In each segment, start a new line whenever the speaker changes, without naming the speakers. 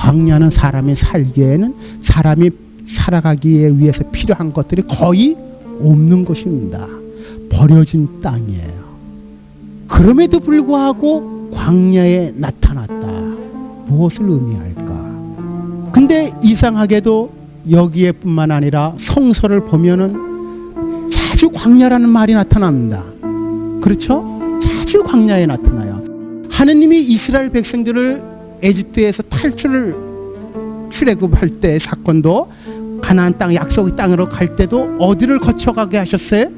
광야는 사람이 살기에는 사람이 살아가기 위해서 필요한 것들이 거의 없는 것입니다. 버려진 땅이에요. 그럼에도 불구하고 광야에 나타났다. 무엇을 의미할까? 근데 이상하게도 여기에 뿐만 아니라 성서를 보면은 자주 광야라는 말이 나타납니다. 그렇죠? 자주 광야에 나타나요. 하느님이 이스라엘 백성들을 에집트에서 출애굽할 때 사건도 가나안 땅 약속의 땅으로 갈 때도 어디를 거쳐가게 하셨어요?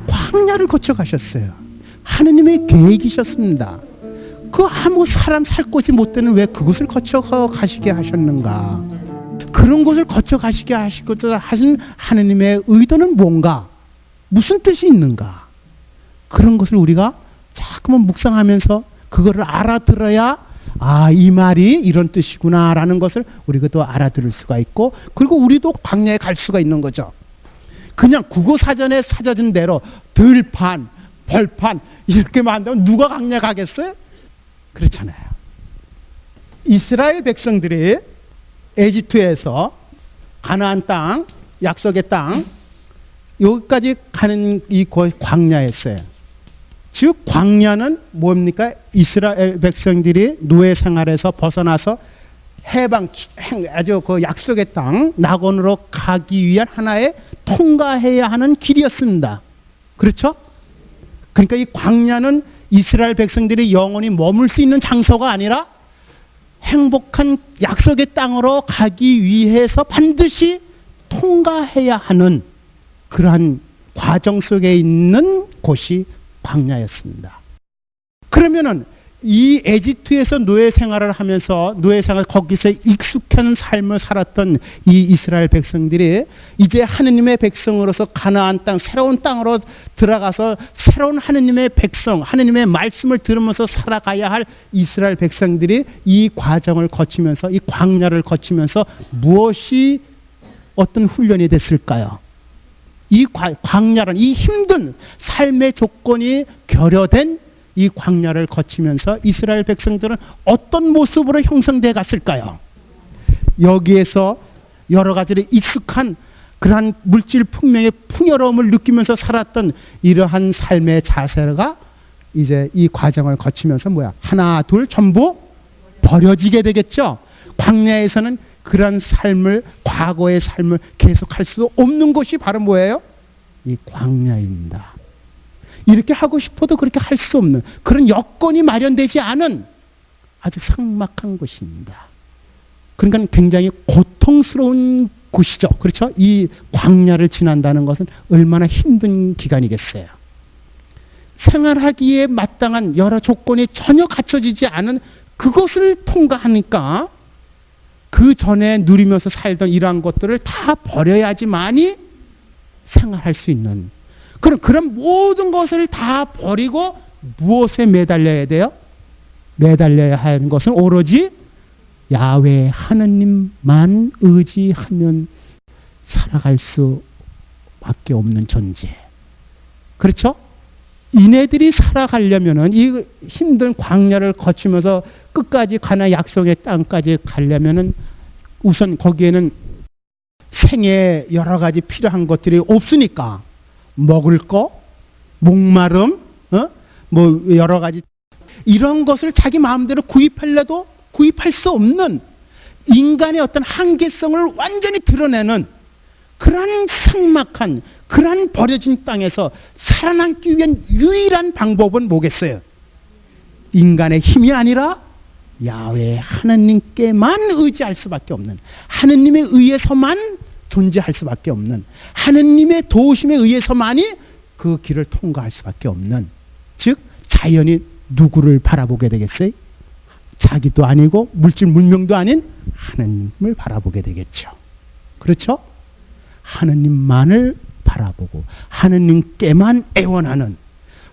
광야를 거쳐가셨어요. 하느님의 계획이셨습니다. 그 아무 사람 살 곳이 못 되는 왜 그곳을 거쳐가시게 하셨는가? 그런 곳을 거쳐가시게 하신 하느님의 의도는 뭔가? 무슨 뜻이 있는가? 그런 것을 우리가 자꾸만 묵상하면서 그거를 알아들어야 이 말이 이런 뜻이구나 라는 것을 우리가 또 알아들을 수가 있고, 그리고 우리도 광야에 갈 수가 있는 거죠. 그냥 국어사전에 사져진 대로 들판, 벌판 이렇게만 한다면 누가 광야 가겠어요? 그렇잖아요. 이스라엘 백성들이 에집트에서 가나안 땅, 약속의 땅 여기까지 가는 이 광야였어요. 즉 광야는 뭡니까? 이스라엘 백성들이 노예 생활에서 벗어나서 아주 그 약속의 땅 낙원으로 가기 위한 하나의 통과해야 하는 길이었습니다. 그렇죠? 그러니까 이 광야는 이스라엘 백성들이 영원히 머물 수 있는 장소가 아니라 행복한 약속의 땅으로 가기 위해서 반드시 통과해야 하는 그러한 과정 속에 있는 곳이 광야였습니다. 그러면은 이 에집트에서 노예 생활을 하면서 거기서 익숙한 삶을 살았던 이 이스라엘 백성들이 이제 하느님의 백성으로서 가나안 땅, 새로운 땅으로 들어가서 새로운 하느님의 백성, 하느님의 말씀을 들으면서 살아가야 할 이스라엘 백성들이 이 과정을 거치면서, 이 광야를 거치면서 무엇이 어떤 훈련이 됐을까요? 이 광야란, 이 힘든 삶의 조건이 결여된 이 광야를 거치면서 이스라엘 백성들은 어떤 모습으로 형성되어 갔을까요? 여기에서 여러 가지로 익숙한 그러한 물질 풍명의 풍요로움을 느끼면서 살았던 이러한 삶의 자세가 이제 이 과정을 거치면서 하나 둘 전부 버려지게 되겠죠. 광야에서는 그런 삶을, 과거의 삶을 계속할 수 없는 곳이 바로 뭐예요? 이 광야입니다. 이렇게 하고 싶어도 그렇게 할 수 없는 그런 여건이 마련되지 않은 아주 삭막한 곳입니다. 그러니까 굉장히 고통스러운 곳이죠. 그렇죠? 이 광야를 지난다는 것은 얼마나 힘든 기간이겠어요. 생활하기에 마땅한 여러 조건이 전혀 갖춰지지 않은 그것을 통과하니까 그 전에 누리면서 살던 이러한 것들을 다 버려야지만이 생활할 수 있는, 그런 모든 것을 다 버리고 무엇에 매달려야 돼요? 매달려야 하는 것은 오로지 야훼 하느님만 의지하면 살아갈 수밖에 없는 존재. 그렇죠? 이네들이 살아가려면은 이 힘든 광야를 거치면서 끝까지 가나 약속의 땅까지 가려면은 우선 거기에는 생에 여러 가지 필요한 것들이 없으니까 먹을 거, 목마름, 여러 가지 이런 것을 자기 마음대로 구입하려도 구입할 수 없는 인간의 어떤 한계성을 완전히 드러내는 그러한 삭막한, 그러한 버려진 땅에서 살아남기 위한 유일한 방법은 뭐겠어요? 인간의 힘이 아니라 야훼 하나님께만 의지할 수밖에 없는, 하느님에 의해서만 존재할 수밖에 없는, 하느님의 도우심에 의해서만이 그 길을 통과할 수밖에 없는, 즉 자연이 누구를 바라보게 되겠어요? 자기도 아니고 물질 문명도 아닌 하느님을 바라보게 되겠죠. 그렇죠? 하느님만을 바라보고 하느님께만 애원하는,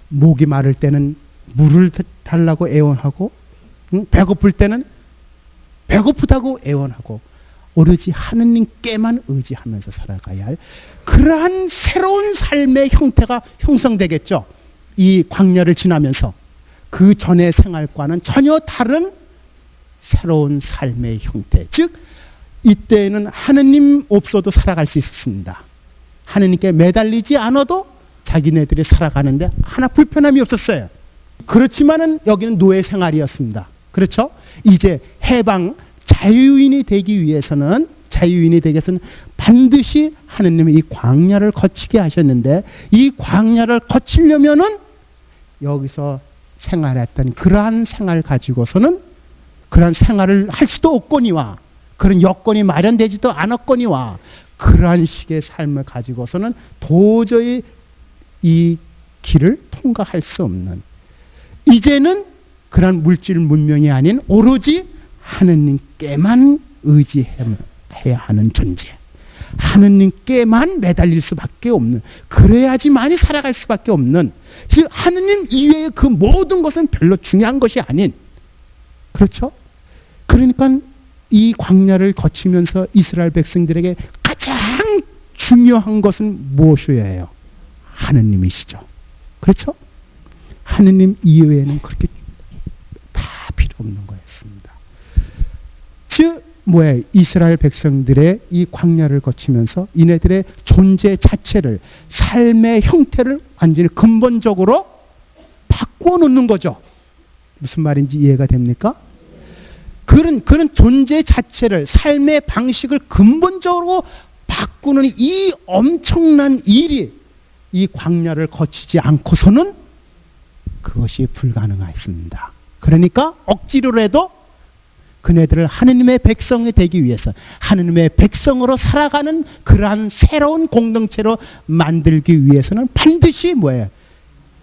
목이 마를 때는 물을 달라고 애원하고, 배고플 때는 배고프다고 애원하고, 오로지 하느님께만 의지하면서 살아가야 할 그러한 새로운 삶의 형태가 형성되겠죠. 이 광야를 지나면서 그 전의 생활과는 전혀 다른 새로운 삶의 형태. 즉 이때에는 하느님 없어도 살아갈 수 있었습니다. 하느님께 매달리지 않아도 자기네들이 살아가는데 하나 불편함이 없었어요. 그렇지만은 여기는 노예 생활이었습니다. 그렇죠? 이제 해방 자유인이 되기 위해서는 반드시 하느님이 이 광야를 거치게 하셨는데 이 광야를 거치려면은 여기서 생활했던 그러한 생활 가지고서는 그러한 생활을 할 수도 없거니와 그런 여건이 마련되지도 않았거니와 그러한 식의 삶을 가지고서는 도저히 이 길을 통과할 수 없는 이제는 그런 물질 문명이 아닌 오로지 하느님께만 의지해야 하는 존재. 하느님께만 매달릴 수밖에 없는 그래야지만이 살아갈 수밖에 없는 즉 하느님 이외의 그 모든 것은 별로 중요한 것이 아닌 그렇죠? 그러니까 이 광야를 거치면서 이스라엘 백성들에게 가장 중요한 것은 무엇이에요? 하느님이시죠. 그렇죠? 하느님 이외에는 그렇게 다 필요 없는 거였습니다. 즉 이스라엘 백성들의 이 광야를 거치면서 이네들의 존재 자체를 삶의 형태를 완전히 근본적으로 바꾸어 놓는 거죠. 무슨 말인지 이해가 됩니까? 그런 존재 자체를 삶의 방식을 근본적으로 바꾸는 이 엄청난 일이 이 광야를 거치지 않고서는 그것이 불가능했습니다. 그러니까 억지로라도 그네들을 하느님의 백성이 되기 위해서 하느님의 백성으로 살아가는 그러한 새로운 공동체로 만들기 위해서는 반드시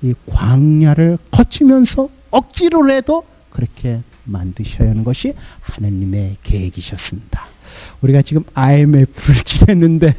이 광야를 거치면서 억지로라도 그렇게 만드셔야 하는 것이 하느님의 계획이셨습니다. 우리가 지금 IMF를 지냈는데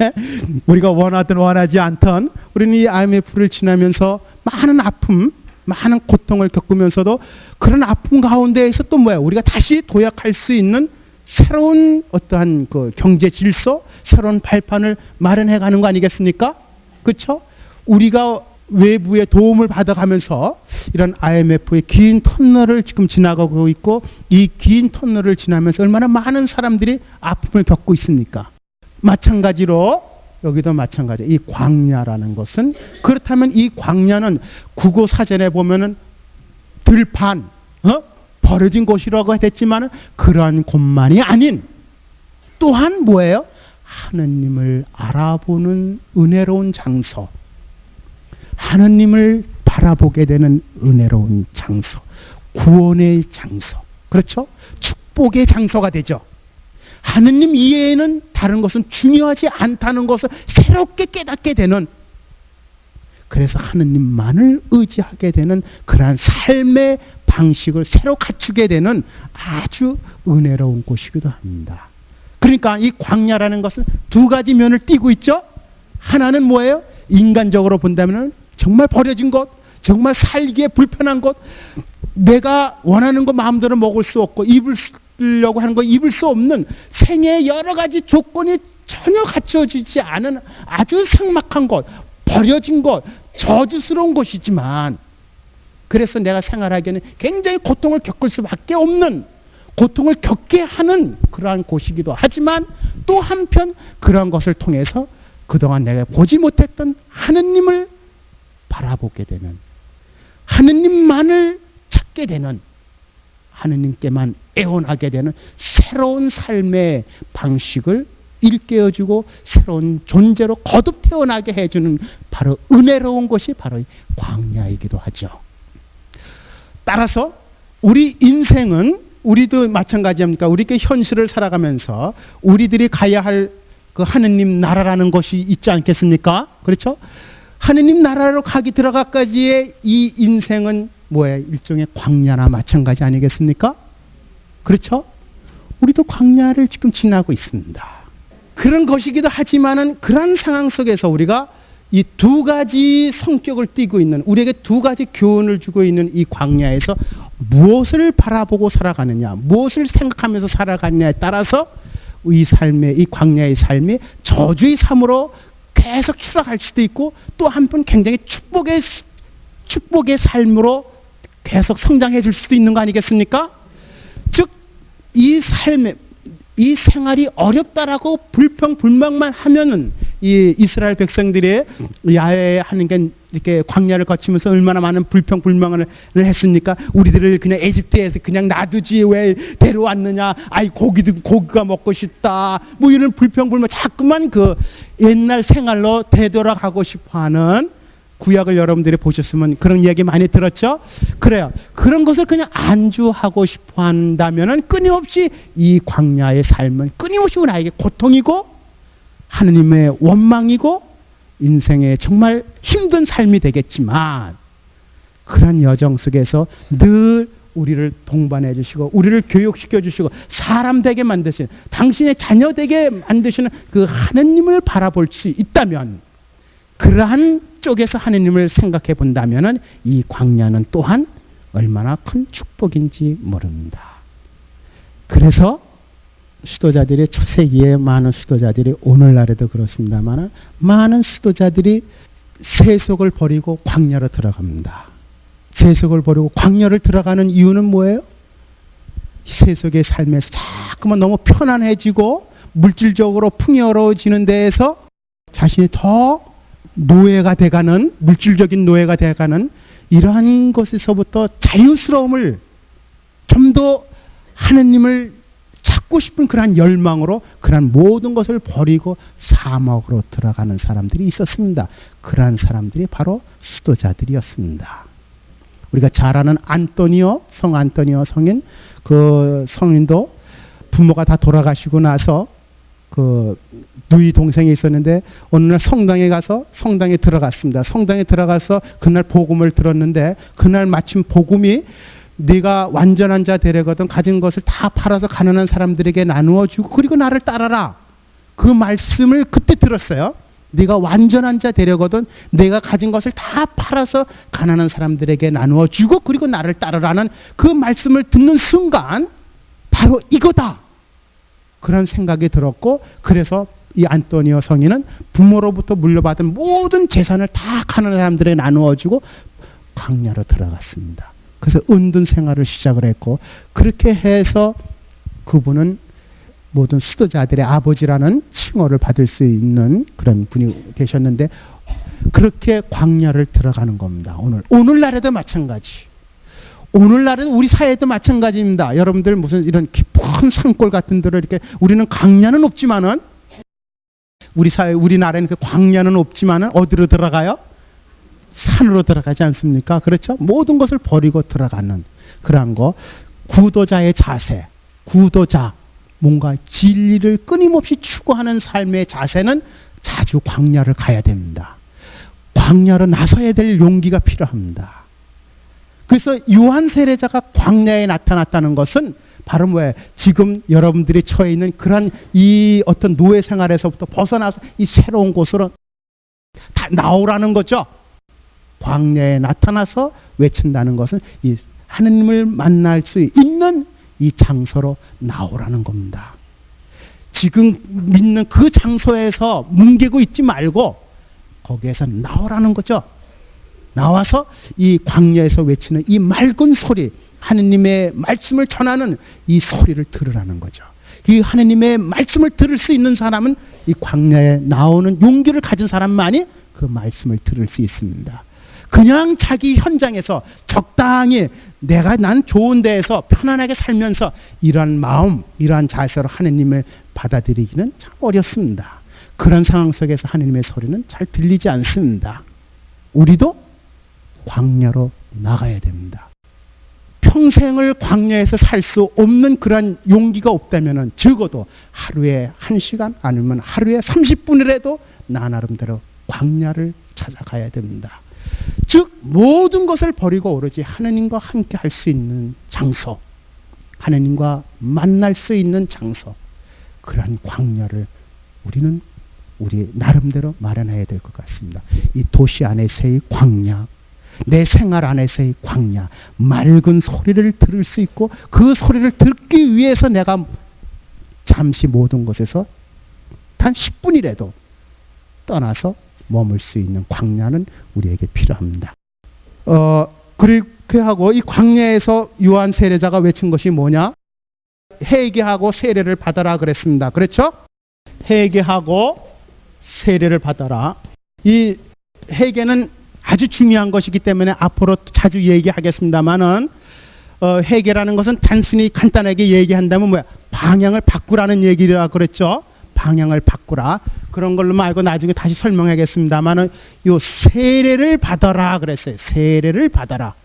우리가 원하든 원하지 않든 우리는 이 IMF를 지나면서 많은 아픔 많은 고통을 겪으면서도 그런 아픔 가운데에서 또 우리가 다시 도약할 수 있는 새로운 어떠한 그 경제 질서, 새로운 발판을 마련해 가는 거 아니겠습니까? 그렇죠? 우리가 외부의 도움을 받아가면서 이런 IMF의 긴 터널을 지금 지나가고 있고 이 긴 터널을 지나면서 얼마나 많은 사람들이 아픔을 겪고 있습니까? 마찬가지로 여기도 마찬가지. 이 광야라는 것은 그렇다면 이 광야는 국어 사전에 보면은 들판, 버려진 곳이라고 했지만은 그러한 곳만이 아닌 또한 하느님을 알아보는 은혜로운 장소. 하느님을 바라보게 되는 은혜로운 장소. 구원의 장소. 그렇죠? 축복의 장소가 되죠. 하느님 이외에는 다른 것은 중요하지 않다는 것을 새롭게 깨닫게 되는 그래서 하느님만을 의지하게 되는 그러한 삶의 방식을 새로 갖추게 되는 아주 은혜로운 곳이기도 합니다. 그러니까 이 광야라는 것은 두 가지 면을 띠고 있죠. 하나는 인간적으로 본다면 정말 버려진 것, 정말 살기에 불편한 것, 내가 원하는 거 마음대로 먹을 수 없고 입으려고 하는 거 입을 수 없는 생애의 여러 가지 조건이 전혀 갖춰지지 않은 아주 삭막한 것, 버려진 것, 저주스러운 것이지만 그래서 내가 생활하기에는 굉장히 고통을 겪을 수밖에 없는 고통을 겪게 하는 그러한 곳이기도 하지만 또 한편 그러한 것을 통해서 그동안 내가 보지 못했던 하느님을 바라보게 되는 하느님만을 찾게 되는 하느님께만 애원하게 되는 새로운 삶의 방식을 일깨워주고 새로운 존재로 거듭 태어나게 해주는 바로 은혜로운 것이 바로 이 광야이기도 하죠. 따라서 우리 인생은 우리도 마찬가지입니까? 우리께 현실을 살아가면서 우리들이 가야 할 그 하느님 나라라는 것이 있지 않겠습니까? 그렇죠? 하느님 나라로 가기 들어가까지의 이 인생은 일종의 광야나 마찬가지 아니겠습니까? 그렇죠? 우리도 광야를 지금 지나고 있습니다. 그런 것이기도 하지만은 그런 상황 속에서 우리가 이 두 가지 성격을 띠고 있는 우리에게 두 가지 교훈을 주고 있는 이 광야에서 무엇을 바라보고 살아가느냐, 무엇을 생각하면서 살아가느냐에 따라서 이 삶의 이 광야의 삶이 저주의 삶으로 계속 추락할 수도 있고 또 한편 굉장히 축복의 삶으로 계속 성장해 줄 수도 있는 거 아니겠습니까? 즉 이 삶에 이 생활이 어렵다라고 불평불만만 하면은 이 이스라엘 백성들이 야외에 하는 게 이렇게 광야를 거치면서 얼마나 많은 불평불만을 했습니까? 우리들을 그냥 에집트에서 그냥 놔두지 왜 데려왔느냐? 아이 고기가 먹고 싶다. 뭐 이런 불평불만 자꾸만 그 옛날 생활로 되돌아가고 싶어하는 구약을 여러분들이 보셨으면 그런 얘기 많이 들었죠? 그래요. 그런 것을 그냥 안주하고 싶어 한다면은 끊임없이 이 광야의 삶은 끊임없이 나에게 고통이고 하느님의 원망이고 인생의 정말 힘든 삶이 되겠지만 그런 여정 속에서 늘 우리를 동반해 주시고 우리를 교육시켜 주시고 사람 되게 만드시는 당신의 자녀 되게 만드시는 그 하느님을 바라볼 수 있다면 그러한 쪽에서 하느님을 생각해 본다면 이 광야는 또한 얼마나 큰 축복인지 모릅니다. 그래서 수도자들이 초세기에 많은 수도자들이 오늘날에도 그렇습니다만 많은 수도자들이 세속을 버리고 광야로 들어갑니다. 세속을 버리고 광야를 들어가는 이유는 뭐예요? 세속의 삶에서 자꾸만 너무 편안해지고 물질적으로 풍요로워지는 데에서 자신이 더 노예가 돼가는 물질적인 노예가 돼가는 이러한 것에서부터 자유스러움을 좀 더 하느님을 찾고 싶은 그러한 열망으로 그러한 모든 것을 버리고 사막으로 들어가는 사람들이 있었습니다. 그러한 사람들이 바로 수도자들이었습니다. 우리가 잘 아는 안토니오, 성 안토니오 성인, 그 성인도 부모가 다 돌아가시고 나서 그 누이 동생이 있었는데 어느 날 성당에 가서 성당에 들어갔습니다. 성당에 들어가서 그날 복음을 들었는데 그날 마침 복음이 네가 완전한 자 되려거든 가진 것을 다 팔아서 가난한 사람들에게 나누어 주고 그리고 나를 따라라. 그 말씀을 그때 들었어요. 네가 완전한 자 되려거든 내가 가진 것을 다 팔아서 가난한 사람들에게 나누어 주고 그리고 나를 따르라는 그 말씀을 듣는 순간 바로 이거다. 그런 생각이 들었고 그래서 이 안토니오 성인은 부모로부터 물려받은 모든 재산을 다 가난한 사람들에게 나누어 주고 광야로 들어갔습니다. 그래서 은둔 생활을 시작을 했고 그렇게 해서 그분은 모든 수도자들의 아버지라는 칭호를 받을 수 있는 그런 분이 되셨는데 그렇게 광야를 들어가는 겁니다. 오늘날에도 마찬가지. 오늘날은 우리 사회도 마찬가지입니다. 여러분들 무슨 이런 깊은 산골 같은 데로 이렇게 우리는 광야는 없지만은 우리 사회 우리나라에는 그 광야는 없지만은 어디로 들어가요? 산으로 들어가지 않습니까? 그렇죠? 모든 것을 버리고 들어가는 그러한 거. 구도자의 자세, 구도자 뭔가 진리를 끊임없이 추구하는 삶의 자세는 자주 광야를 가야 됩니다. 광야로 나서야 될 용기가 필요합니다. 그래서 요한 세례자가 광야에 나타났다는 것은 바로 뭐예요? 지금 여러분들이 처해 있는 그런 이 어떤 노예 생활에서부터 벗어나서 이 새로운 곳으로 다 나오라는 거죠. 광야에 나타나서 외친다는 것은 이 하느님을 만날 수 있는 이 장소로 나오라는 겁니다. 지금 믿는 그 장소에서 뭉개고 있지 말고 거기에서 나오라는 거죠. 나와서 이 광야에서 외치는 이 맑은 소리, 하느님의 말씀을 전하는 이 소리를 들으라는 거죠. 이 하느님의 말씀을 들을 수 있는 사람은 이 광야에 나오는 용기를 가진 사람만이 그 말씀을 들을 수 있습니다. 그냥 자기 현장에서 적당히 난 좋은 데에서 편안하게 살면서 이러한 마음, 이러한 자세로 하느님을 받아들이기는 참 어렵습니다. 그런 상황 속에서 하느님의 소리는 잘 들리지 않습니다. 우리도 광야로 나가야 됩니다. 평생을 광야에서 살 수 없는 그런 용기가 없다면 적어도 하루에 1시간 아니면 하루에 30분이라도 나 나름대로 광야를 찾아가야 됩니다. 즉 모든 것을 버리고 오로지 하느님과 함께 할 수 있는 장소, 하느님과 만날 수 있는 장소, 그러한 광야를 우리는 우리 나름대로 마련해야 될 것 같습니다. 이 도시 안에서의 광야, 내 생활 안에서의 광야, 맑은 소리를 들을 수 있고 그 소리를 듣기 위해서 내가 잠시 모든 곳에서 단 10분이라도 떠나서 머물 수 있는 광야는 우리에게 필요합니다. 그렇게 하고 이 광야에서 요한 세례자가 외친 것이 뭐냐? 회개하고 세례를 받아라 그랬습니다. 그렇죠? 회개하고 세례를 받아라. 이 회개는 아주 중요한 것이기 때문에 앞으로 자주 얘기하겠습니다만은 회개라는 것은 단순히 간단하게 얘기한다면 뭐야? 방향을 바꾸라는 얘기라 그랬죠. 방향을 바꾸라. 그런 걸로 말고 나중에 다시 설명하겠습니다만은 요 세례를 받아라 그랬어요. 세례를 받아라.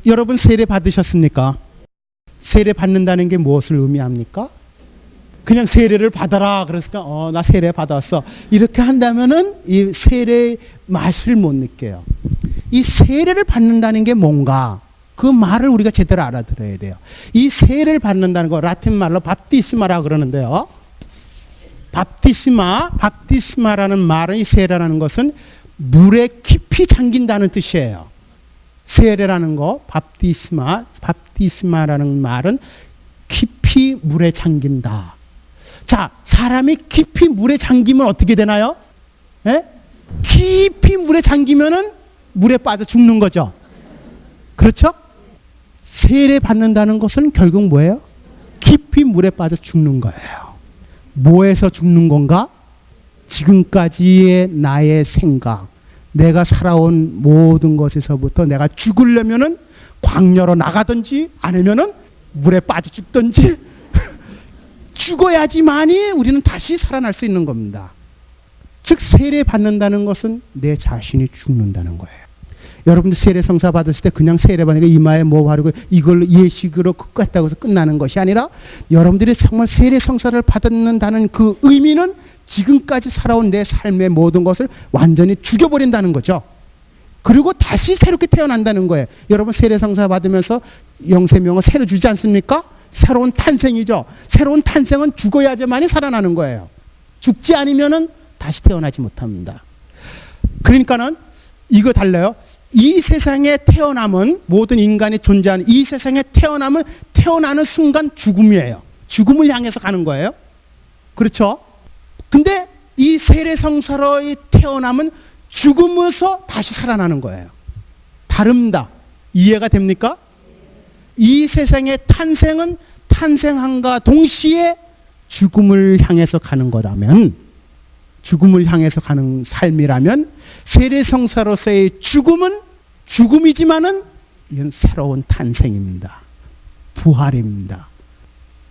여러분 세례 받으셨습니까? 세례 받는다는 게 무엇을 의미합니까? 그냥 세례를 받아라 그랬으니까 나 세례 받았어. 이렇게 한다면은 이 세례의 맛을 못 느껴요. 이 세례를 받는다는 게 뭔가 그 말을 우리가 제대로 알아들어야 돼요. 이 세례를 받는다는 거 라틴 말로 밥티스마라고 그러는데요. 밥티스마라는 말은 이 세례라는 것은 물에 깊이 잠긴다는 뜻이에요. 세례라는 거 밥티스마라는 말은 깊이 물에 잠긴다. 자, 사람이 깊이 물에 잠기면 어떻게 되나요? 예? 깊이 물에 잠기면은 물에 빠져 죽는 거죠. 그렇죠? 세례 받는다는 것은 결국 뭐예요? 깊이 물에 빠져 죽는 거예요. 뭐에서 죽는 건가? 지금까지의 나의 생각, 내가 살아온 모든 것에서부터 내가 죽으려면은 광야로 나가든지 아니면은 물에 빠져 죽든지 죽어야지만이 우리는 다시 살아날 수 있는 겁니다. 즉 세례 받는다는 것은 내 자신이 죽는다는 거예요. 여러분들 세례 성사 받았을 때 그냥 세례 받으니까 이마에 뭐 바르고 이걸로 예식으로 끝났다고 해서 끝나는 것이 아니라 여러분들이 정말 세례 성사를 받는다는 그 의미는 지금까지 살아온 내 삶의 모든 것을 완전히 죽여버린다는 거죠. 그리고 다시 새롭게 태어난다는 거예요. 여러분 세례 성사 받으면서 영생명을 새로 주지 않습니까? 새로운 탄생이죠. 새로운 탄생은 죽어야지만이 살아나는 거예요. 죽지 않으면은 다시 태어나지 못합니다. 그러니까는 이거 달라요. 이 세상에 태어남은 모든 인간이 존재하는 이 세상에 태어남은 태어나는 순간 죽음이에요. 죽음을 향해서 가는 거예요. 그렇죠? 근데 이 세례성사로의 태어남은 죽음에서 다시 살아나는 거예요. 다릅니다. 이해가 됩니까? 이 세상의 탄생은 탄생함과 동시에 죽음을 향해서 가는 거라면, 죽음을 향해서 가는 삶이라면 세례성사로서의 죽음은 죽음이지만은 이건 새로운 탄생입니다. 부활입니다.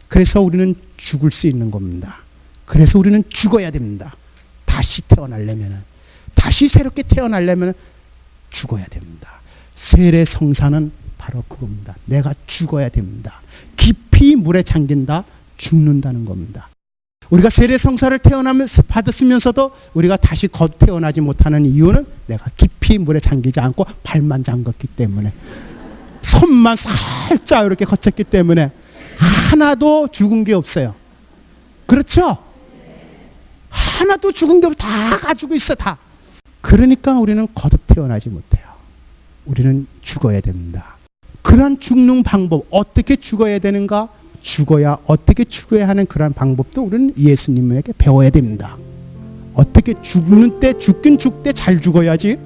그래서 우리는 죽을 수 있는 겁니다. 그래서 우리는 죽어야 됩니다. 다시 태어나려면, 다시 새롭게 태어나려면 죽어야 됩니다. 세례성사는 바로 그겁니다. 내가 죽어야 됩니다. 깊이 물에 잠긴다, 죽는다는 겁니다. 우리가 세례성사를 받았으면서도 우리가 다시 곧 태어나지 못하는 이유는 내가 깊이 물에 잠기지 않고 발만 잠갔기 때문에, 손만 살짝 이렇게 거쳤기 때문에 하나도 죽은 게 없어요. 그렇죠? 하나도 죽은 게 없어. 다 가지고 있어, 다. 그러니까 우리는 거듭 태어나지 못해요. 우리는 죽어야 됩니다. 그런 죽는 방법, 어떻게 죽어야 되는가? 죽어야 어떻게 죽어야 하는 그런 방법도 우리는 예수님에게 배워야 됩니다. 어떻게 죽는 때 죽긴 죽되 잘 죽어야지.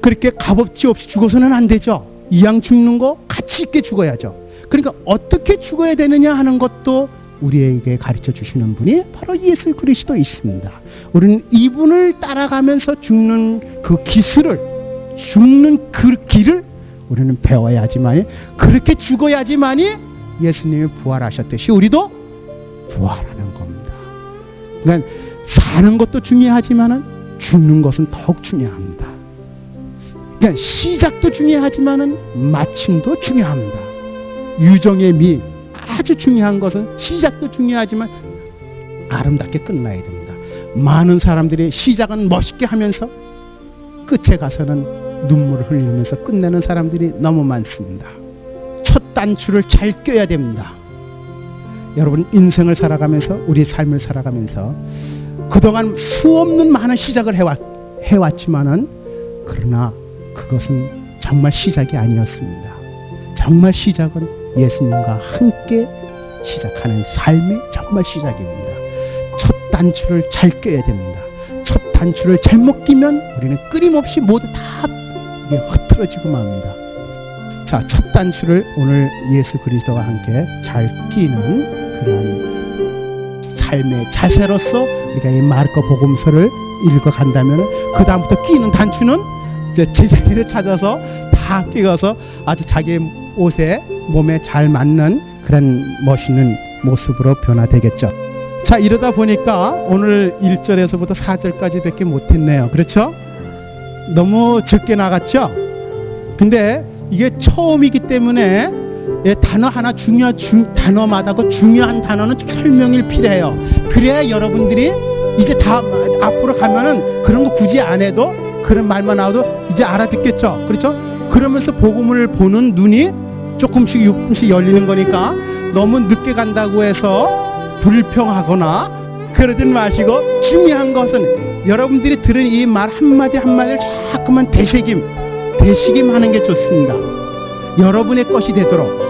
그렇게 값없이 없이 죽어서는 안 되죠. 이왕 죽는 거 가치 있게 죽어야죠. 그러니까 어떻게 죽어야 되느냐 하는 것도 우리에게 가르쳐 주시는 분이 바로 예수 그리스도 있습니다. 우리는 이분을 따라가면서 죽는 그 기술을, 죽는 그 길을 우리는 배워야지만이, 그렇게 죽어야지만이 예수님이 부활하셨듯이 우리도 부활하는 겁니다. 그러니까 사는 것도 중요하지만은 죽는 것은 더욱 중요합니다. 그러니까 시작도 중요하지만은 마침도 중요합니다. 유정의 미, 아주 중요한 것은 시작도 중요하지만 아름답게 끝나야 됩니다. 많은 사람들이 시작은 멋있게 하면서 끝에 가서는 눈물을 흘리면서 끝내는 사람들이 너무 많습니다. 첫 단추를 잘 껴야 됩니다. 여러분 인생을 살아가면서, 우리 삶을 살아가면서 그동안 수없는 많은 시작을 해왔지만은, 그러나 그것은 정말 시작이 아니었습니다. 정말 시작은 예수님과 함께 시작하는 삶이 정말 시작입니다. 첫 단추를 잘 껴야 됩니다. 첫 단추를 잘못 끼면 우리는 끊임없이 모두 다 흐트러지고 맙니다. 자, 첫 단추를 오늘 예수 그리스도와 함께 잘 끼는 그런 삶의 자세로서 우리가 이 마르코 복음서를 읽어간다면 그 다음부터 끼는 단추는 이제 제자리를 찾아서 다 끼워서 아주 자기 옷에 몸에 잘 맞는 그런 멋있는 모습으로 변화되겠죠. 자, 이러다 보니까 오늘 1절에서부터 4절까지 밖에 못했네요. 그렇죠? 너무 적게 나갔죠? 근데 이게 처음이기 때문에 단어 하나 단어마다 그 중요한 단어는 설명이 필요해요. 그래야 여러분들이 이제 다 앞으로 가면은 그런 거 굳이 안 해도 그런 말만 나와도 이제 알아듣겠죠. 그렇죠? 그러면서 복음을 보는 눈이 조금씩 열리는 거니까 너무 늦게 간다고 해서 불평하거나 그러진 마시고, 중요한 것은 여러분들이 들은 이 말 한마디 한마디를 자꾸만 되새김하는 게 좋습니다. 여러분의 것이 되도록.